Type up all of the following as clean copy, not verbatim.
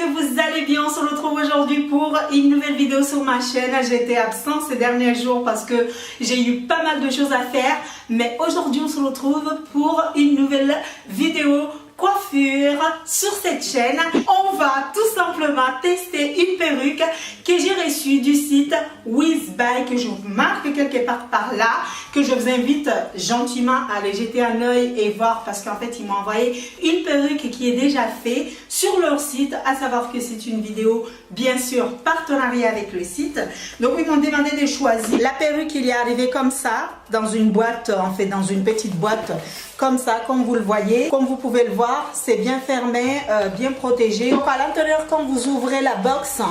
que vous allez bien. On se retrouve aujourd'hui pour une nouvelle vidéo sur ma chaîne. J'étais absente ces derniers jours parce que j'ai eu pas mal de choses à faire. Mais aujourd'hui, on se retrouve pour une nouvelle vidéo coiffure sur cette chaîne. On va tout simplement tester une perruque que j'ai reçue du site WizBuy, que je vous marque quelque part par là, que je vous invite gentiment à aller jeter un oeil et voir, parce qu'en fait ils m'ont envoyé une perruque qui est déjà faite sur leur site, à savoir que c'est une vidéo bien sûr partenariat avec le site. Donc ils m'ont demandé de choisir. La perruque, il est arrivé comme ça dans une boîte, en fait dans une petite boîte comme ça, comme vous le voyez. Comme vous pouvez le voir, c'est bien fermé, bien protégé. Donc à l'intérieur, quand vous ouvrez la box,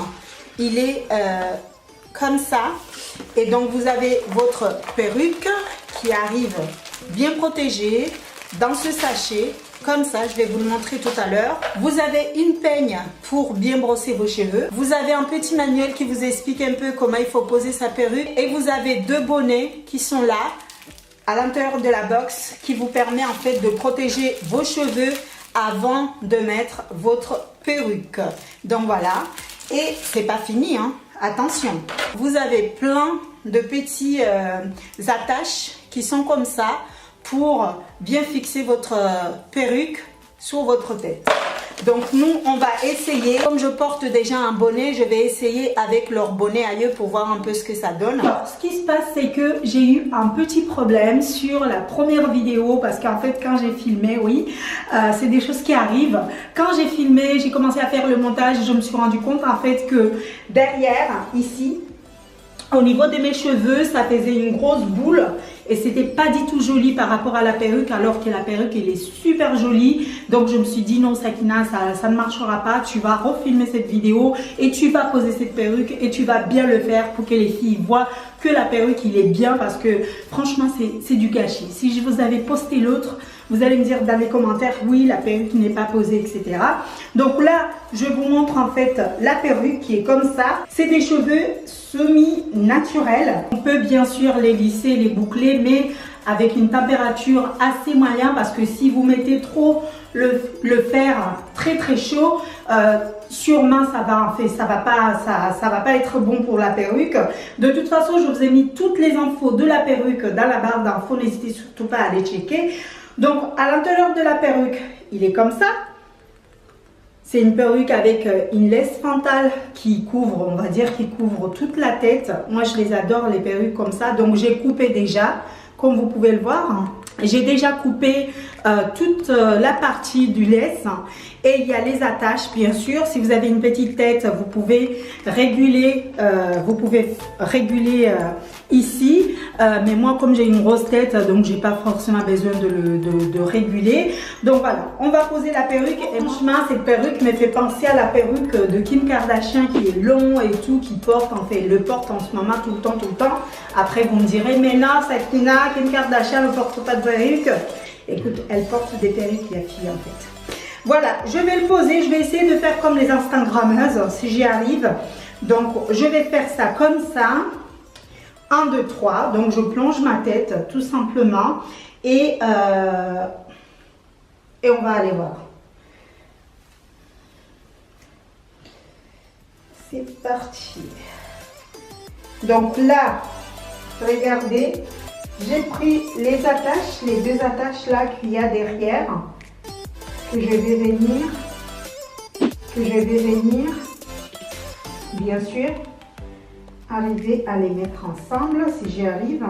il est comme ça. Et donc vous avez votre perruque qui arrive bien protégée dans ce sachet. Comme ça, je vais vous le montrer tout à l'heure. Vous avez une peigne pour bien brosser vos cheveux. Vous avez un petit manuel qui vous explique un peu comment il faut poser sa perruque. Et vous avez deux bonnets qui sont là à l'intérieur de la box, qui vous permet en fait de protéger vos cheveux avant de mettre votre perruque. Donc voilà, et c'est pas fini, hein. Attention, vous avez plein de petits attaches qui sont comme ça pour bien fixer votre perruque sur votre tête. Donc nous, on va essayer. Comme je porte déjà un bonnet, je vais essayer avec leur bonnet à eux pour voir un peu ce que ça donne. Alors, ce qui se passe, c'est que j'ai eu un petit problème sur la première vidéo, parce qu'en fait, quand j'ai filmé, oui, c'est des choses qui arrivent. Quand j'ai filmé, j'ai commencé à faire le montage, je me suis rendu compte en fait que derrière, ici, au niveau de mes cheveux, ça faisait une grosse boule et c'était pas du tout joli par rapport à la perruque, alors que la perruque elle est super jolie. Donc je me suis dit non Sakina, ça ne marchera pas, tu vas refilmer cette vidéo et tu vas poser cette perruque et tu vas bien le faire pour que les filles voient que la perruque il est bien, parce que franchement c'est du gâchis. Si je vous avais posté l'autre, vous allez me dire dans les commentaires oui la perruque n'est pas posée, etc. Donc là je vous montre en fait la perruque qui est comme ça. C'est des cheveux semi-naturels. On peut bien sûr les lisser, les boucler, mais avec une température assez moyenne, parce que si vous mettez trop le fer très très chaud, sûrement ça va pas être bon pour la perruque. De toute façon, je vous ai mis toutes les infos de la perruque dans la barre d'infos, n'hésitez surtout pas à aller checker. Donc à l'intérieur de la perruque, il est comme ça. C'est une perruque avec une laisse frontale qui couvre, on va dire, qui couvre toute la tête. Moi, je les adore, les perruques comme ça. Donc, j'ai coupé déjà, comme vous pouvez le voir. J'ai déjà coupé toute la partie du laisse. Et il y a les attaches, bien sûr. Si vous avez une petite tête, vous pouvez réguler, ici. Mais moi, comme j'ai une grosse tête, donc j'ai pas forcément besoin de réguler. Donc voilà, on va poser la perruque. Et franchement, cette perruque me fait penser à la perruque de Kim Kardashian, qui est long et tout, qui porte, en fait, le porte en ce moment tout le temps. Après, vous me direz, mais non, Sakina, Kim Kardashian ne porte pas de perruque. Écoute, elle porte des perruques, la fille, en fait. Voilà, je vais le poser. Je vais essayer de faire comme les Instagrammeuses, si j'y arrive. Donc, je vais faire ça comme ça. 1, 2, 3. Donc, je plonge ma tête, tout simplement. Et on va aller voir. C'est parti. Donc là, regardez, j'ai pris les attaches, les deux attaches là qu'il y a derrière, que je vais venir, bien sûr, arriver à les mettre ensemble, si j'y arrive.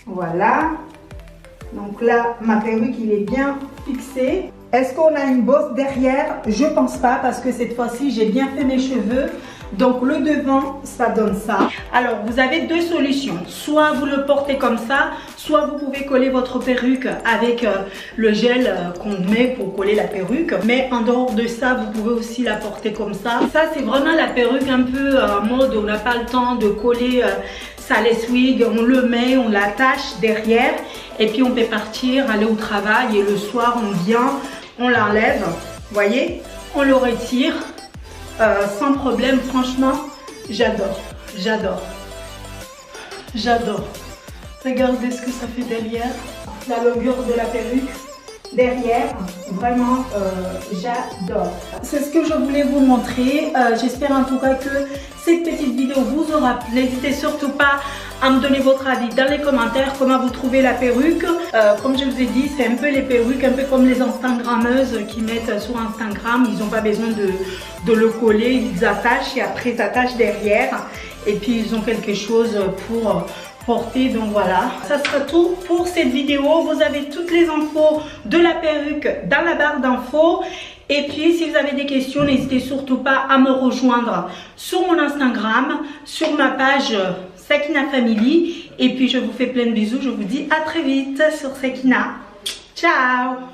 Voilà. Donc là, ma perruque, il est bien fixé. Est-ce qu'on a une bosse derrière? Je pense pas, parce que cette fois-ci, j'ai bien fait mes cheveux. Donc le devant, ça donne ça. Alors vous avez deux solutions. Soit vous le portez comme ça, soit vous pouvez coller votre perruque avec le gel qu'on met pour coller la perruque. Mais en dehors de ça, vous pouvez aussi la porter comme ça. Ça, c'est vraiment la perruque un peu en mode on n'a pas le temps de coller sa lace wig. On le met, on l'attache derrière et puis on peut partir, aller au travail, et le soir on vient, on l'enlève. Vous voyez, on le retire. Sans problème, franchement, j'adore. Regardez ce que ça fait derrière. La longueur de la perruque, derrière, vraiment j'adore. C'est ce que je voulais vous montrer. J'espère en tout cas que cette petite vidéo vous aura plu. N'hésitez surtout pas à me donner votre avis dans les commentaires, comment vous trouvez la perruque. Comme je vous ai dit, c'est un peu les perruques, un peu comme les Instagrammeuses qui mettent sur Instagram. Ils n'ont pas besoin de le coller, ils attachent et après ils attachent derrière. Et puis ils ont quelque chose pour porter. Donc voilà, ça sera tout pour cette vidéo. Vous avez toutes les infos de la perruque dans la barre d'infos. Et puis si vous avez des questions, n'hésitez surtout pas à me rejoindre sur mon Instagram, sur ma page Sakina Family. Et puis je vous fais plein de bisous. Je vous dis à très vite sur Sakina. Ciao!